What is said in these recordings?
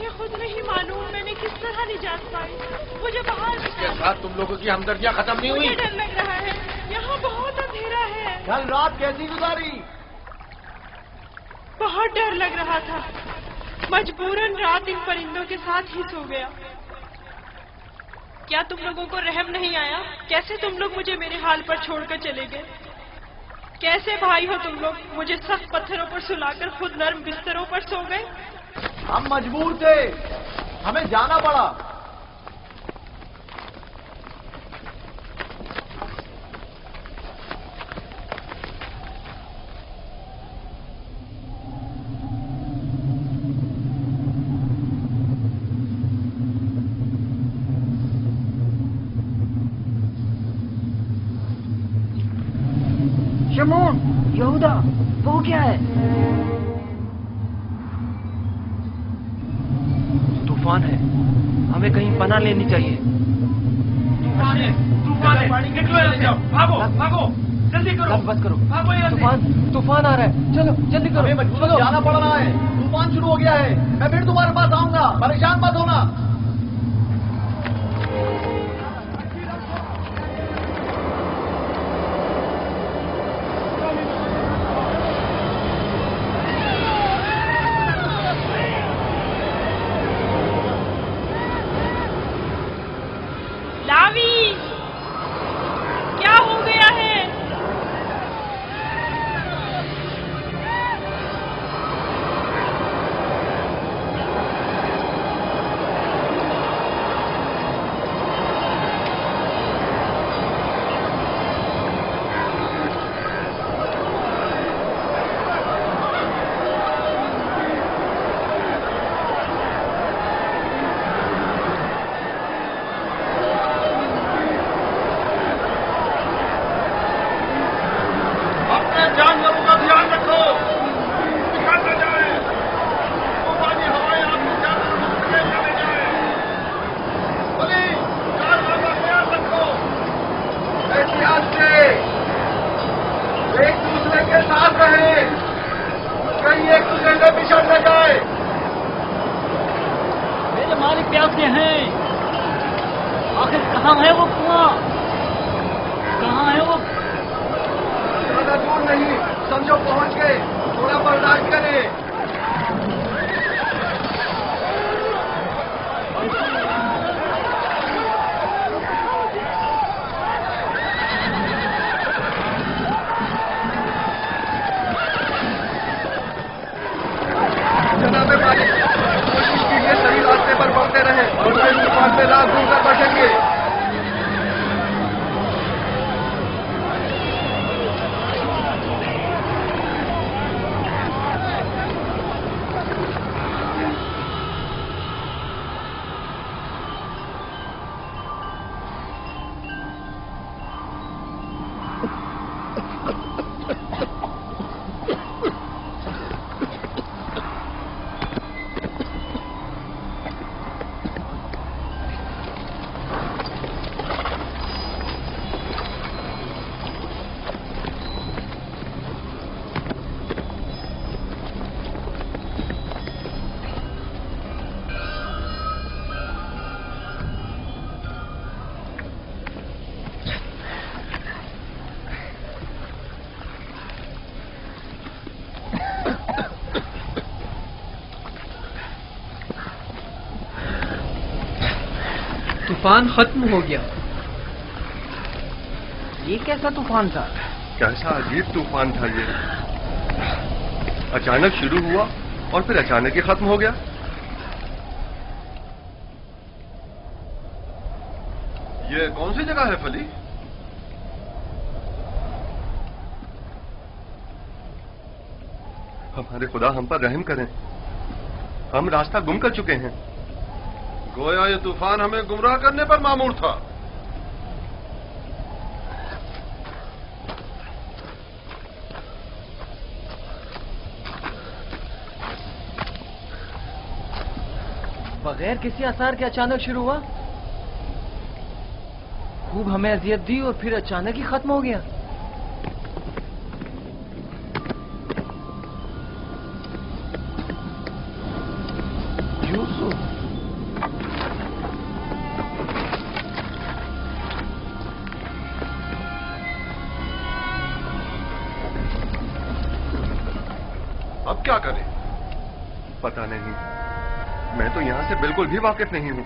مجھے خود نہیں معلوم میں نے کس طرح نجات پائی. مجھے باہر اس کے ساتھ تم لوگوں کی ہمدردیاں ختم نہیں ہوئی. مجھے ڈر لگ رہا ہے, یہاں بہت اندھیرا ہے. کل رات کیسی گزاری؟ بہت ڈر لگ رہا تھا. مجبوراً رات ان پرندوں کے ساتھ ہی سو گیا. کیا تم لوگوں کو رحم نہیں آیا؟ کیسے تم لوگ مجھے میرے حال پر چھوڑ کر چلے گئے؟ کیسے بھائی ہو تم لوگ؟ مجھے سخت پتھروں پر سلا کر خود نرم بستروں پر سو گئے. ہم مجبور تھے, ہمیں جانا پڑا. شمعون, یہودا, وہ کیا ہے؟ طوفان ہے, ہمیں کہیں پناہ لینی چاہیے. طوفان ہے, طوفان ہے, نکلو یہاں سے, بھاگو بھاگو, جلدی کرو, بس کرو, بھاگو یہاں سے. طوفان آ رہا ہے, چلو جلدی کرو. ہمیں مجبور جانا پڑ رہا ہے, طوفان شروع ہو گیا ہے. میں پھر تمہارے پاس آؤں گا, پریشان مت ہونا. کیا ہو گیا ہے؟ جانوروں کا دھیان رکھو, نکل نہ جائے. طوفانی ہوائیں آپ کو جانوروں کو لے چلے جائیں. بولی, جانوروں کا خیال رکھو. احتیاط سے, ایک دوسرے کے ساتھ رہیں, کہیں ایک دوسرے سے بچھڑ نہ جائے. میرے مالک پیاسے ہیں, آخر کہاں ہے وہ کنواں؟ کہاں ہے وہ؟ زیادہ دور نہیں, سمجھو پہنچ گئے, تھوڑا برداشت کریں. جناب مالک, کوشش کیجیے صحیح راستے پر بڑھتے رہیں اور اس طوفان سے راہ دور کر بچیں گے. طوفان ختم ہو گیا. یہ کیسا طوفان تھا؟ کیسا عجیب طوفان تھا یہ, اچانک شروع ہوا اور پھر اچانک ہی ختم ہو گیا. یہ کون سی جگہ ہے فلی؟ ہمارے خدا ہم پر رحم کریں, ہم راستہ گم کر چکے ہیں. گویا یہ طوفان ہمیں گمراہ کرنے پر مامور تھا. بغیر کسی آثار کے اچانک شروع ہوا, خوب ہمیں اذیت دی اور پھر اچانک ہی ختم ہو گیا. یوسف اب کیا کریں؟ پتہ نہیں، میں تو یہاں سے بالکل بھی واقف نہیں ہوں۔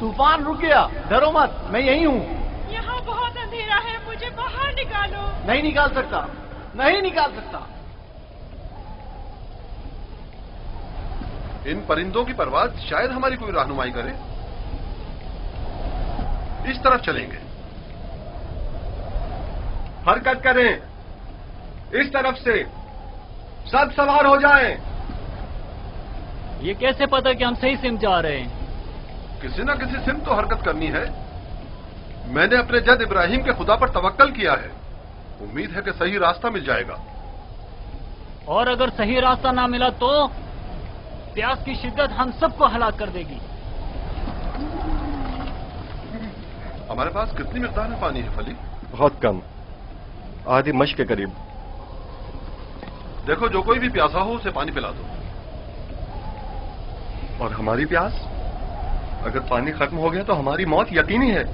طوفان رک گیا، ڈرو مت، میں یہی ہوں۔ یہاں بہت اندھیرا ہے، مجھے باہر نکالو۔ نہیں نکال سکتا، نہیں نکال سکتا۔ ان پرندوں کی پرواز شاید ہماری کوئی رہنمائی کرے۔ اس طرف چلیں گے۔ حرکت کریں، اس طرف سے، سب سوار ہو جائیں۔ یہ کیسے پتا کہ ہم صحیح سمت جا رہے ہیں؟ کسی نہ کسی سمت تو حرکت کرنی ہے۔ میں نے اپنے جد ابراہیم کے خدا پر توکل کیا ہے، امید ہے کہ صحیح راستہ مل جائے گا۔ اور اگر صحیح راستہ نہ ملا تو پیاس کی شدت ہم سب کو ہلاک کر دے گی۔ ہمارے پاس کتنی مقدار میں پانی ہے فلی؟ بہت کم، آدھی مشق کے قریب۔ دیکھو جو کوئی بھی پیاسا ہو اسے پانی پلا دو۔ اور ہماری پیاس؟ اگر پانی ختم ہو گیا تو ہماری موت یقینی ہے۔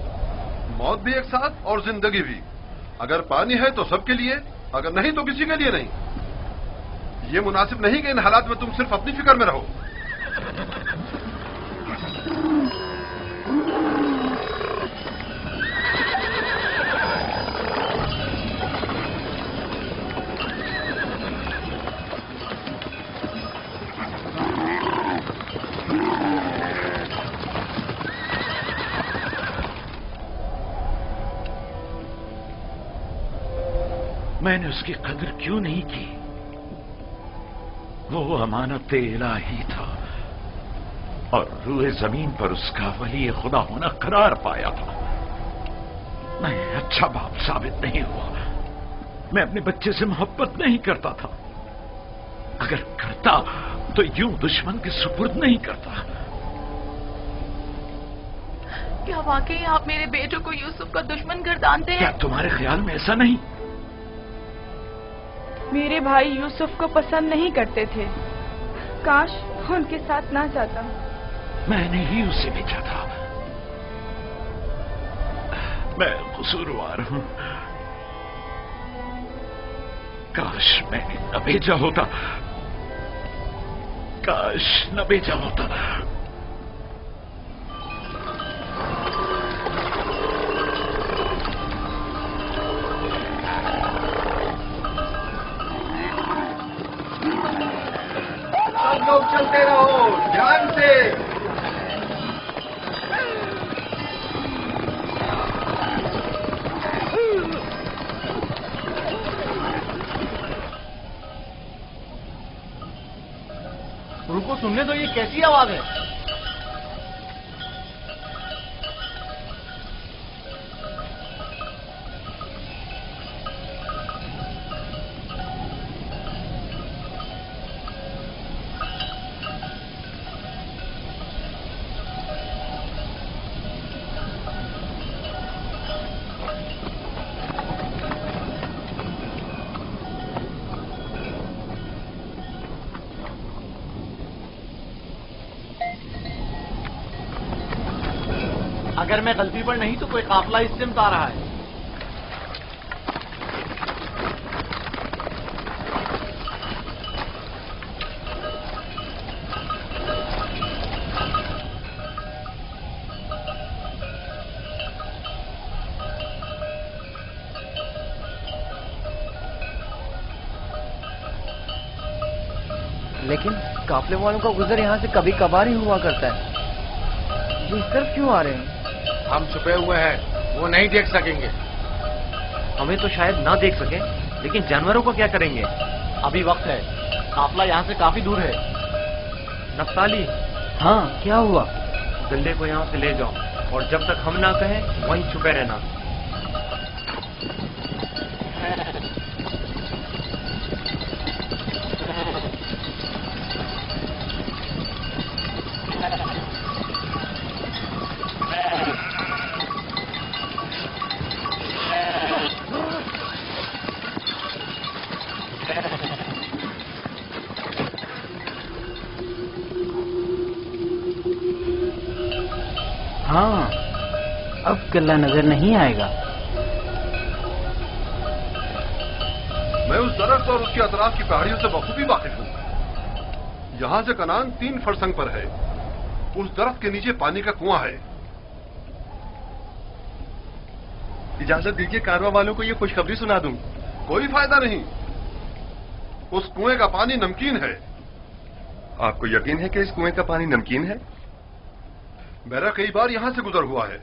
موت بھی ایک ساتھ اور زندگی بھی۔ اگر پانی ہے تو سب کے لیے، اگر نہیں تو کسی کے لیے نہیں۔ یہ مناسب نہیں کہ ان حالات میں تم صرف اپنی فکر میں رہو۔ میں نے اس کی قدر کیوں نہیں کی؟ وہ امانت الہی تھا اور روئے زمین پر اس کا ولی خدا ہونا قرار پایا تھا۔ میں اچھا باپ ثابت نہیں ہوا، میں اپنے بچے سے محبت نہیں کرتا تھا، اگر کرتا تو یوں دشمن کے سپرد نہیں کرتا۔ کیا واقعی آپ میرے بیٹوں کو یوسف کا دشمن گردانتے ہیں؟ کیا تمہارے خیال میں ایسا نہیں؟ میرے بھائی یوسف کو پسند نہیں کرتے تھے، کاش وہ ان کے ساتھ نہ جاتا۔ میں نے ہی اسے بھیجا تھا، میں قصوروار ہوں، کاش میں نے نہ بھیجا ہوتا، کاش نہ بھیجا ہوتا۔ سب لوگ چلتے رہو دھیان سے۔ رکو، سننے تو، یہ کیسی آواز ہے؟ اگر میں غلطی پر نہیں تو کوئی قافلہ اس سمت آ رہا ہے۔ لیکن قافلے والوں کا گزر یہاں سے کبھی کبھار ہی ہوا کرتا ہے، یہ اس طرف کیوں آ رہے ہیں؟ ہم چھپے ہوئے ہیں، وہ نہیں دیکھ سکیں گے۔ ہمیں تو شاید نہ دیکھ سکیں، لیکن جانوروں کو کیا کریں گے؟ ابھی وقت ہے، قافلہ یہاں سے کافی دور ہے۔ نفتالی، ہاں کیا ہوا؟ گلے کو یہاں سے لے جاؤ اور جب تک ہم نہ کہیں وہیں چھپے رہنا۔ ہاں اب قلعہ نظر نہیں آئے گا. میں اس درخت اور اس کے اطراف کی پہاڑیوں سے بخوبی واقف ہوں. یہاں سے کنان 3 فرسنگ پر ہے. اس درخت کے نیچے پانی کا کنواں ہے. اجازت دیجیے کارواں والوں کو یہ خوشخبری سنا دوں. کوئی فائدہ نہیں. اس کنویں کا پانی نمکین ہے. آپ کو یقین ہے کہ اس کنویں کا پانی نمکین ہے؟ میرا کئی بار یہاں سے گزر ہوا ہے.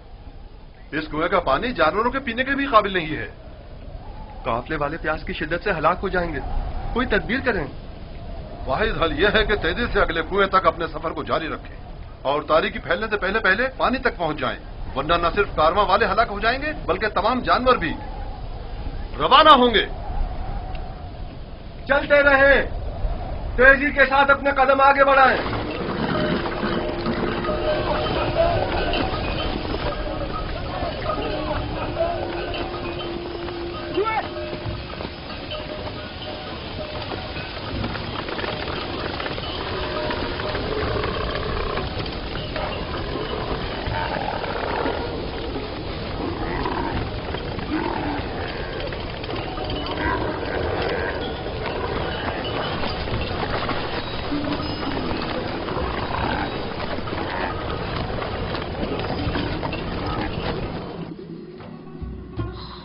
اس کنویں کا پانی جانوروں کے پینے کے بھی قابل نہیں ہے. قافلے والے پیاس کی شدت سے ہلاک ہو جائیں گے. کوئی تدبیر کریں. واحد حل یہ ہے کہ تیزی سے اگلے کنویں تک اپنے سفر کو جاری رکھیں اور تاریکی پھیلنے سے پہلے پہلے پانی تک پہنچ جائیں، ورنہ نہ صرف کارواں والے ہلاک ہو جائیں گے بلکہ تمام جانور بھی. روانہ ہوں گے. چلتے رہیں، تیزی کے ساتھ اپنے قدم آگے بڑھائیں.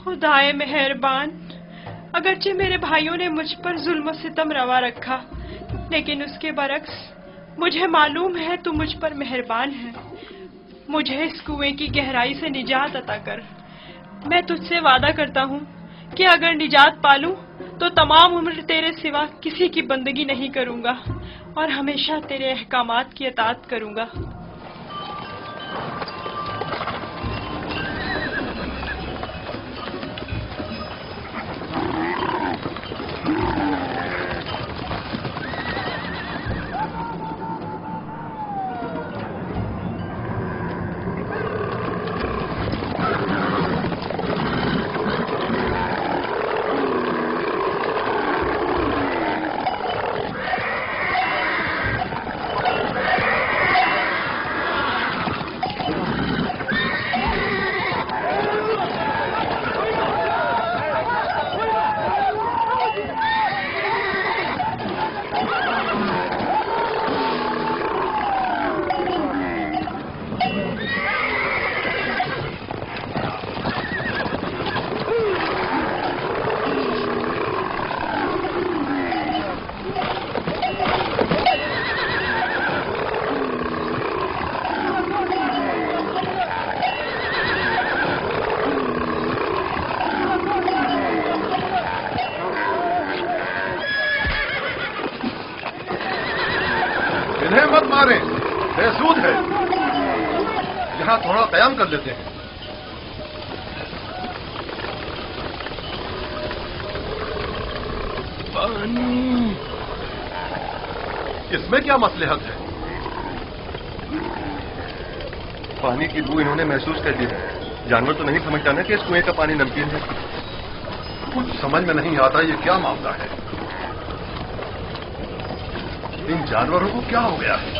خدائے مہربان، اگرچہ میرے بھائیوں نے مجھ پر ظلم و ستم روا رکھا، لیکن اس کے برعکس مجھے معلوم ہے تو مجھ پر مہربان ہے. مجھے اس کنویں کی گہرائی سے نجات عطا کر. میں تجھ سے وعدہ کرتا ہوں کہ اگر نجات پالوں تو تمام عمر تیرے سوا کسی کی بندگی نہیں کروں گا اور ہمیشہ تیرے احکامات کی اطاعت کروں گا. انہیں مت ماریں، بے سود ہے. یہاں تھوڑا قیام کر لیتے ہیں. پانی. اس میں کیا مصلحت ہے؟ پانی کی بو انہوں نے محسوس کر لی ہے. جانور تو نہیں سمجھتا نا کہ اس کنویں کا پانی نمکین ہے. کچھ سمجھ میں نہیں آتا یہ کیا معاملہ ہے. ان جانوروں کو کیا ہو گیا ہے؟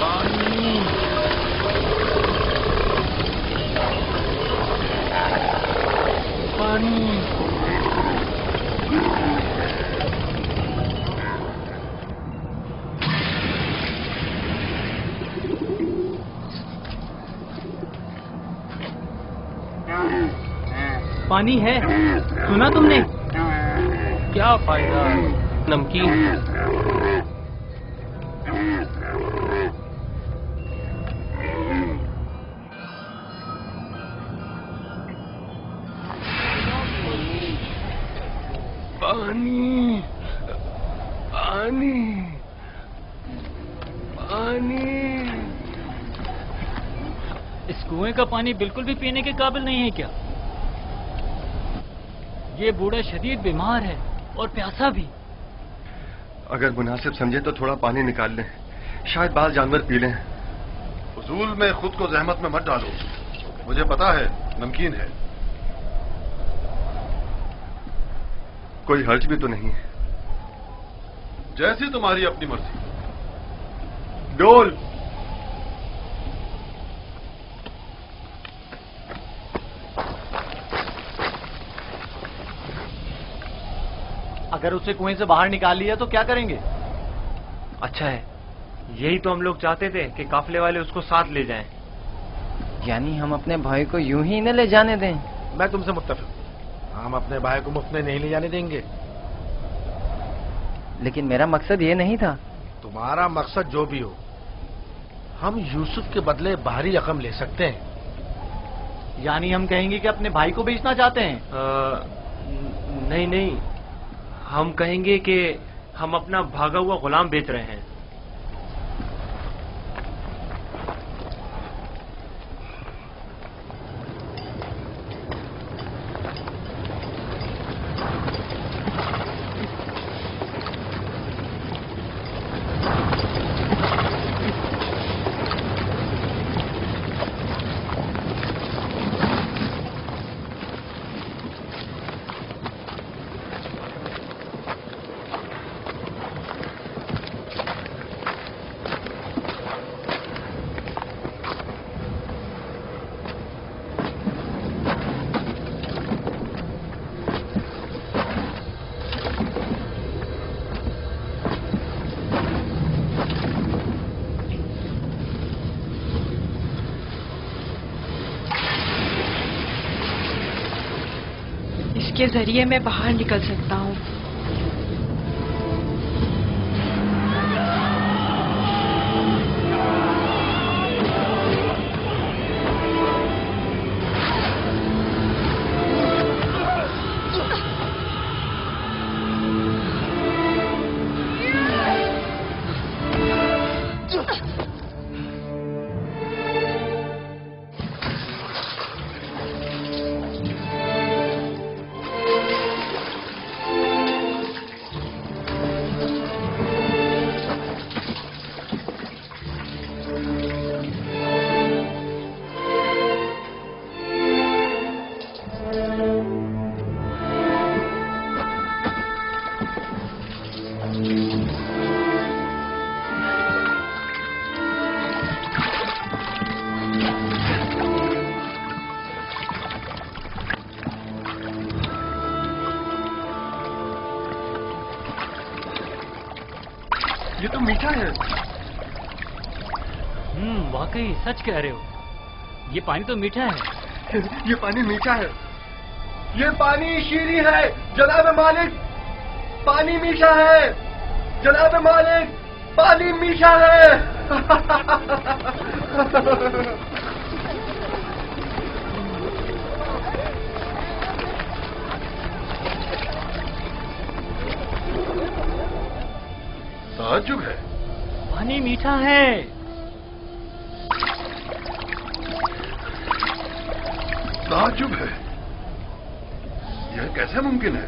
پانی. پانی. پانی ہے، سنا تم نے؟ کیا فائدہ، نمکین ہے. پانی. پانی. پانی. اس کنویں کا پانی بالکل بھی پینے کے قابل نہیں ہے کیا؟ یہ بوڑھا شدید بیمار ہے اور پیاسا بھی. اگر مناسب سمجھے تو تھوڑا پانی نکال لیں، شاید بعض جانور پی لیں. فضول میں خود کو زحمت میں مت ڈالو، مجھے پتا ہے نمکین ہے. کوئی حرج بھی تو نہیں ہے؟ جیسی تمہاری اپنی مرضی. ڈول. اگر اسے کنویں سے باہر نکال لیا تو کیا کریں گے؟ اچھا ہے، یہی تو ہم لوگ چاہتے تھے کہ قافلے والے اس کو ساتھ لے جائیں. یعنی ہم اپنے بھائی کو یوں ہی نہ لے جانے دیں؟ میں تم سے متفق ہوں. ہم اپنے بھائی کو مفت میں نہیں لے جانے دیں گے. لیکن میرا مقصد یہ نہیں تھا. تمہارا مقصد جو بھی ہو، ہم یوسف کے بدلے باہری رقم لے سکتے ہیں. یعنی ہم کہیں گے کہ اپنے بھائی کو بیچنا چاہتے ہیں؟ نہیں نہیں، ہم کہیں گے کہ ہم اپنا بھاگا ہوا غلام بیچ رہے ہیں. کے ذریعے میں باہر نکل سکتا ہوں. یہ تو میٹھا ہے. واقعی سچ کہہ رہے ہو، یہ پانی تو میٹھا ہے. یہ پانی میٹھا ہے. یہ پانی شیریں ہے جناب مالک. پانی میٹھا ہے جناب مالک. پانی میٹھا ہے. تعجب ہے. پانی میٹھا ہے. تعجب ہے. یہ کیسے ممکن ہے؟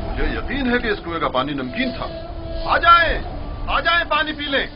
مجھے یقین ہے کہ اس کنویں کا پانی نمکین تھا. آ جائیں پانی پی لیں.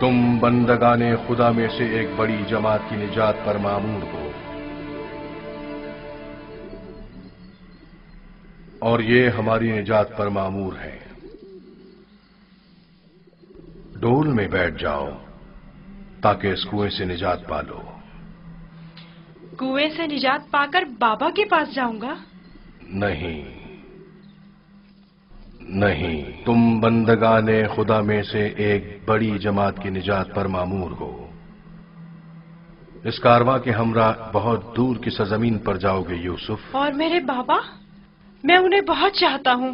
تم بندگان خدا میں سے ایک بڑی جماعت کی نجات پر مامور ہو، اور یہ ہماری نجات پر مامور ہے. ڈول میں بیٹھ جاؤ تاکہ اس کنویں سے نجات پا لو. کنویں سے نجات پا کر بابا کے پاس جاؤں گا؟ نہیں، تم بندگان خدا میں سے ایک بڑی جماعت کی نجات پر مامور ہو. اس کارواں کے ہمراہ بہت دور کی سرزمین پر جاؤ گے یوسف. اور میرے بابا؟ میں انہیں بہت چاہتا ہوں.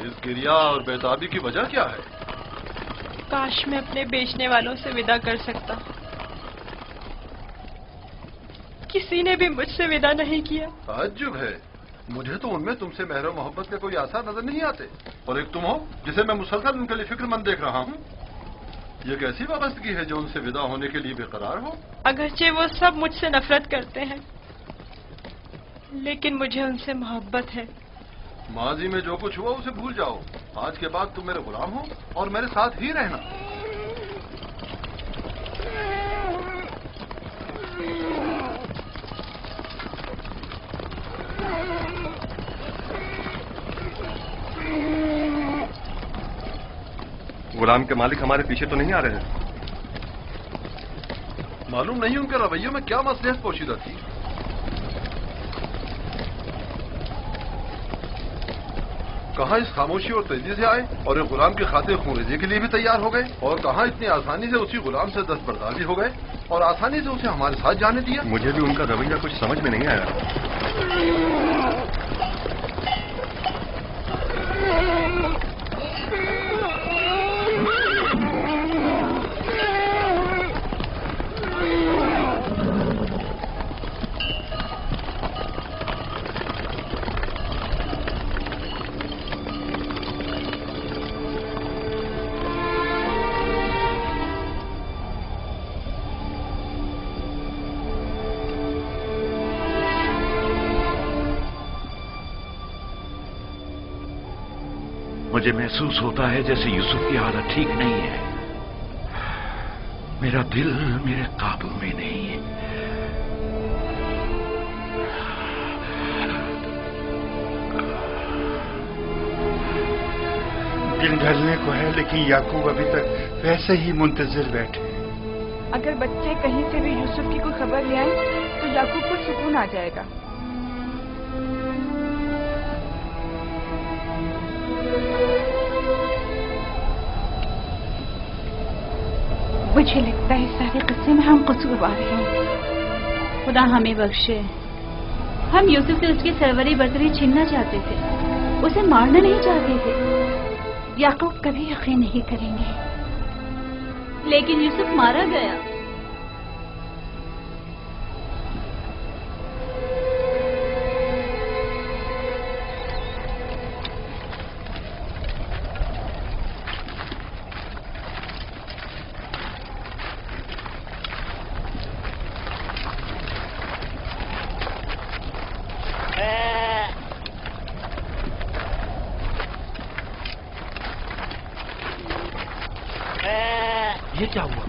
اس گریا اور بیتابی کی وجہ کیا ہے؟ کاش میں اپنے بیچنے والوں سے ودا کر سکتا. کسی نے بھی مجھ سے ودا نہیں کیا. تعجب ہے، مجھے تو ان میں تم سے مہر و محبت کے کوئی آثار نظر نہیں آتے. اور ایک تم ہو جسے میں مسلسل ان کے لیے فکر مند دیکھ رہا ہوں. یہ کیسی وابستگی ہے جو ان سے ودا ہونے کے لیے بے قرار ہو؟ اگرچہ وہ سب مجھ سے نفرت کرتے ہیں لیکن مجھے ان سے محبت ہے. ماضی میں جو کچھ ہوا اسے بھول جاؤ. آج کے بعد تم میرے غلام ہو اور میرے ساتھ ہی رہنا. غلام کے مالک ہمارے پیچھے تو نہیں آ رہے ہیں؟ معلوم نہیں ان کے رویوں میں کیا مصلحت پوشیدہ تھی. کہاں اس خاموشی اور تیزی سے آئے اور ایک غلام کی خاطر خونریزی کے لیے بھی تیار ہو گئے، اور کہاں اتنی آسانی سے اسی غلام سے دستبردار بھی ہو گئے اور آسانی سے اسے ہمارے ساتھ جانے دیا. مجھے بھی ان کا رویہ کچھ سمجھ میں نہیں آیا. مجھے محسوس ہوتا ہے جیسے یوسف کی حالت ٹھیک نہیں ہے. میرا دل میرے قابو میں نہیں ہے. دن ڈھلنے کو ہے لیکن یعقوب ابھی تک ویسے ہی منتظر بیٹھے. اگر بچے کہیں سے بھی یوسف کی کوئی خبر لے آئیں تو یعقوب کو سکون آ جائے گا. مجھے لگتا ہے سارے قصے میں ہم قصوروار ہیں. خدا ہمیں بخشے. ہم یوسف سے اس کی سروری برتری چھیننا چاہتے تھے، اسے مارنا نہیں چاہتے تھے. یعقوب کبھی یقین نہیں کریں گے لیکن یوسف مارا گیا. یہ کیا ہوا؟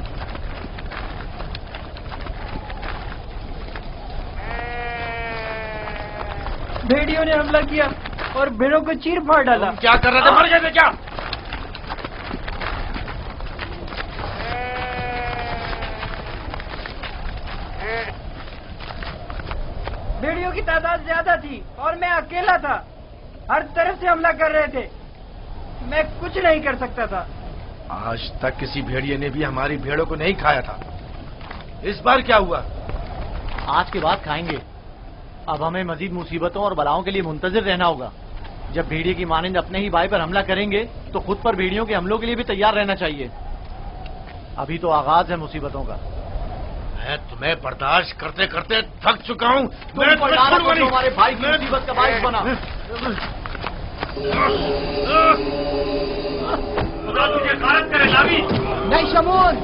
بھیڑیوں نے حملہ کیا اور بھیڑوں کو چیر پھاڑ ڈالا. کیا کر رہے تھے؟ مر گئے تھے کیا؟ بھیڑیوں کی تعداد زیادہ تھی اور میں اکیلا تھا. ہر طرف سے حملہ کر رہے تھے، میں کچھ نہیں کر سکتا تھا. آج تک کسی بھیڑیے نے بھی ہماری بھیڑوں کو نہیں کھایا تھا. اس بار کیا ہوا؟ آج کے بعد کھائیں گے. اب ہمیں مزید مصیبتوں اور بلاؤں کے لیے منتظر رہنا ہوگا. جب بھیڑیے کی مانند اپنے ہی بھائی پر حملہ کریں گے تو خود پر بھیڑیوں کے حملوں کے لیے بھی تیار رہنا چاہیے. ابھی تو آغاز ہے مصیبتوں کا. میں تمہیں برداشت کرتے کرتے تھک چکا ہوں. ہمارے بھائی کی مصیبت کا باعث بنا. خدا تجھے غارت کرے لاوی. نہیں شمون.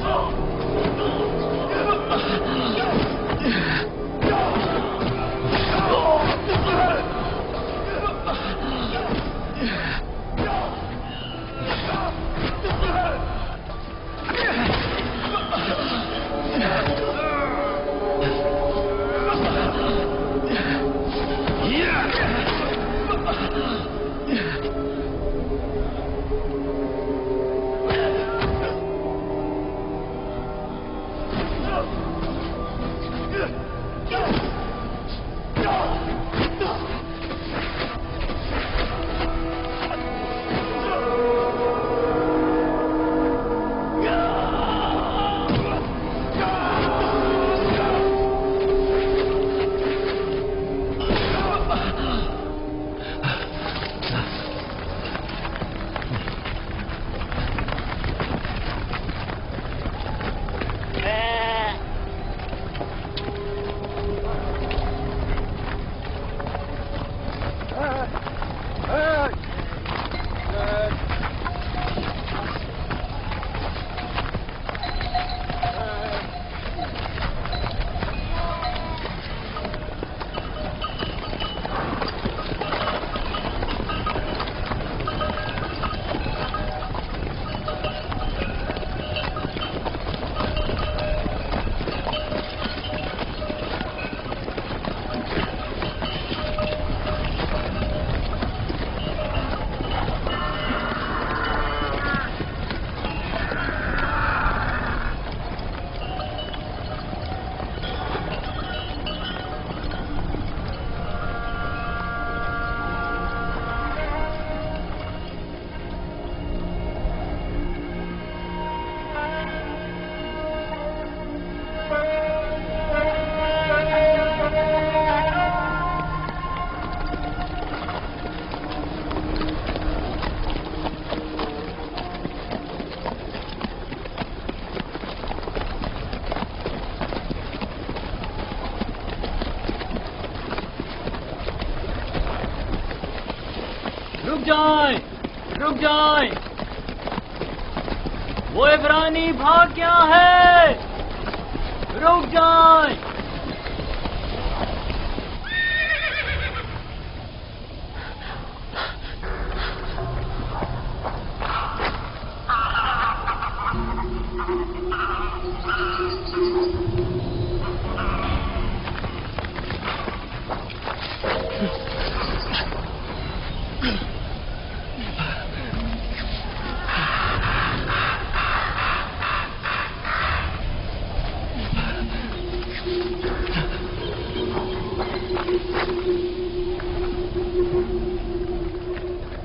رک جائیں، وہ عبرانی بھاگ گیا ہے، رک جائیں۔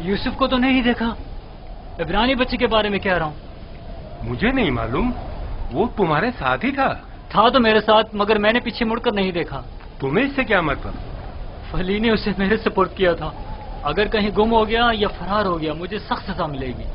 یوسف کو تو نہیں دیکھا، عبرانی بچے کے بارے میں کہہ رہا ہوں۔ مجھے نہیں معلوم، وہ تمہارے ساتھ ہی تھا تو میرے ساتھ، مگر میں نے پیچھے مڑ کر نہیں دیکھا۔ تمہیں اس سے کیا مطلب؟ فلی نے اسے میرے سپورٹ کیا تھا، اگر کہیں گم ہو گیا یا فرار ہو گیا مجھے سخت سزا ملے گی۔